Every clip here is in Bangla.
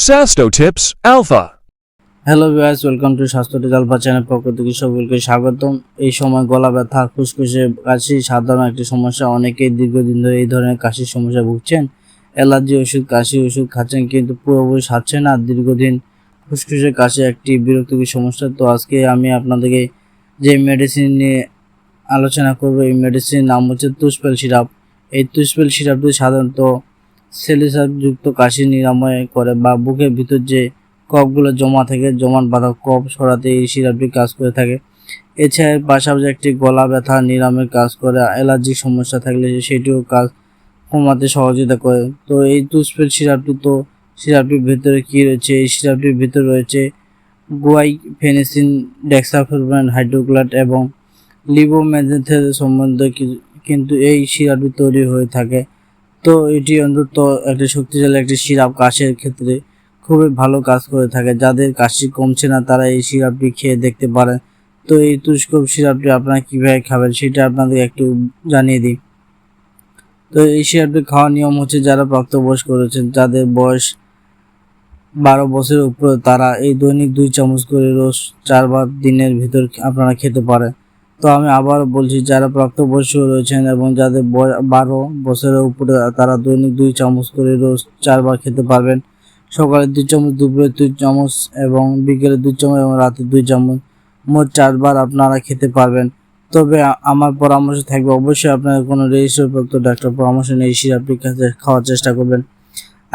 Sasto Tips Alpha. Hello viewers, welcome to স্বাস্থ্য টিপস আলফা চ্যানেল। পক্ষ থেকে সকলকে স্বাগতম। এই সময় গলা ব্যথা, খুসখুসে কাশি সাধারণ একটি সমস্যা। অনেকেই দীর্ঘদিন ধরে এই ধরনের কাশির সমস্যা ভুগছেন। অ্যালার্জি ওষুধ, কাশি ওষুধ খাচ্ছেন কিন্তু পুরোপুরি সারছে না। দীর্ঘদিন খুসখুসে কাশি একটি বিরক্তিকর সমস্যা। তো আজকে আমি আপনাদেরকে যে মেডিসিন নিয়ে আলোচনা করব, এই মেডিসিনের নাম হচ্ছে তুষপেল সিরাপ। এই তুষপেল সিরাপটি সাধারণত স্যালিসাযুক্ত কাশি নিরাময় করে বা বুকের ভিতর যে কফগুলো জমা থাকে, জমাট বাঁধা কফ সরাতে এই সিরাপটি কাজ করে থাকে। এছাড়া পাশাপাশি একটি গলা ব্যথা নিরাময়ের কাজ করে। অ্যালার্জিক সমস্যা থাকলে সেটিও কাজ কমাতে সহযোগিতা করে। তো এই তুষপেল সিরাপটির ভিতরে কি রয়েছে? এই সিরাপটির ভিতরে রয়েছে গুয়াইফেনেসিন, ডেক্সামেথাসোন, হাইড্রোক্লোরাইড এবং লিভোমেন্থের সম্বন্ধে কিন্তু এই সিরাপটি তৈরি হয়ে থাকে। তো এটি অন্তত একটি শক্তিশালী একটি সিরাপ, কাশির ক্ষেত্রে খুবই ভালো কাজ করে থাকে। যাদের কাশি কমছে না তারা এই সিরাপটি খেয়ে দেখতে পারেন। তো এই তুষপেল সিরাপটি আপনারা কীভাবে খাবেন সেটা আপনাদের একটু জানিয়ে দিই। তো এই সিরাপটি খাওয়ার নিয়ম হচ্ছে, যারা প্রাপ্তবয়স্ক রয়েছেন, যাদের বয়স 12 বছরের উপরে, তারা এই দৈনিক 2 চামচ করে রোজ 4 বার দিনের ভিতর আপনারা খেতে পারেন। তো আমি আবার বলছি, যারা প্রাপ্তবয়স্ক রয়েছেন এবং যাদের 12 বছরের উপরে, তারা দৈনিক 2 চামচ করে রোজ 4 বার খেতে পারবেন। সকালে 2 চামচ, দুপুরে 2 চামচ এবং বিকেলে 2 চামচ এবং রাতে 2 চামচ, মোট 4 বার আপনারা খেতে পারবেন। তবে আমার পরামর্শ থাকবে, অবশ্যই আপনারা কোনো রেজিস্টারপ্রাপ্ত ডাক্তার পরামর্শ নিয়ে এই সিরাপটি খাওয়ার চেষ্টা করবেন।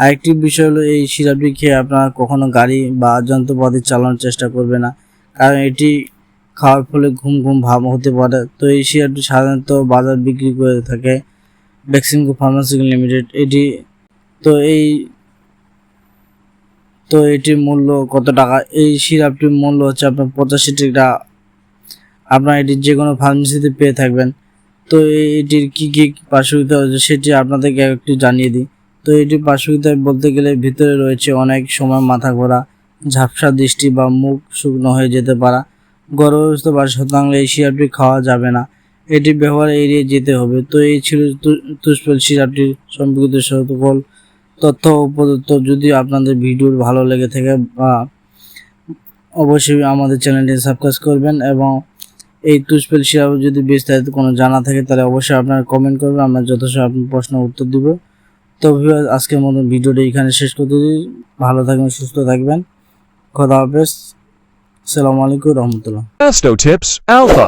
আরেকটি বিষয় হলো, এই সিরাপটি খেয়ে আপনারা কখনো গাড়ি বা যন্ত্রপাতি চালানোর চেষ্টা করবে না, কারণ এটি খাওয়ার ফলে ঘুম ভাব হতে পারে। তো এই সিরাপটি সাধারণত বাজার বিক্রি করে থাকে বেক্সিমকো ফার্মাসিউটিক্যাল লিমিটেড। এটির মূল্য কত টাকা? এই সিরাপটির মূল্য হচ্ছে আপনার 85 টাকা। আপনারা এটি যে কোনো ফার্মেসিতে পেয়ে থাকবেন। তো এটির কী পার্শ্বক্রিয়া হচ্ছে সেটি আপনাদেরকে একটু জানিয়ে দিই। তো এটির পার্শ্বক্রিয়া বলতে গেলে ভিতরে রয়েছে অনেক সময় মাথা ঘোরা, ঝাপসা দৃষ্টি বা মুখ শুকনো হয়ে যেতে পারা। গর্ভস্থ বা শ্বেতাঙ্গে এই সিরাপটি খাওয়া যাবে না, এটি ব্যবহার এড়িয়ে যেতে হবে। তো এই ছিল তুষপেল সিরাপটির সম্পর্কিত সকল তথ্য উপযুক্ত। যদি আপনাদের ভিডিও ভালো লেগে থাকে বা অবশ্যই আমাদের চ্যানেলটি সাবস্ক্রাইব করবেন, এবং এই তুষপেল সিরাপ যদি বিস্তারিত কোনো জানা থাকে তাহলে অবশ্যই আপনারা কমেন্ট করবেন, আমরা যথেষ্ট আপনার প্রশ্নের উত্তর দিব। তো আজকের মতো ভিডিওটা এখানে শেষ করতে দিই। ভালো থাকবেন, সুস্থ থাকবেন। খোদা হাফেজ। আসসালামু আলাইকুম রহমতুল্লাহ। Sasto Tips Alpha.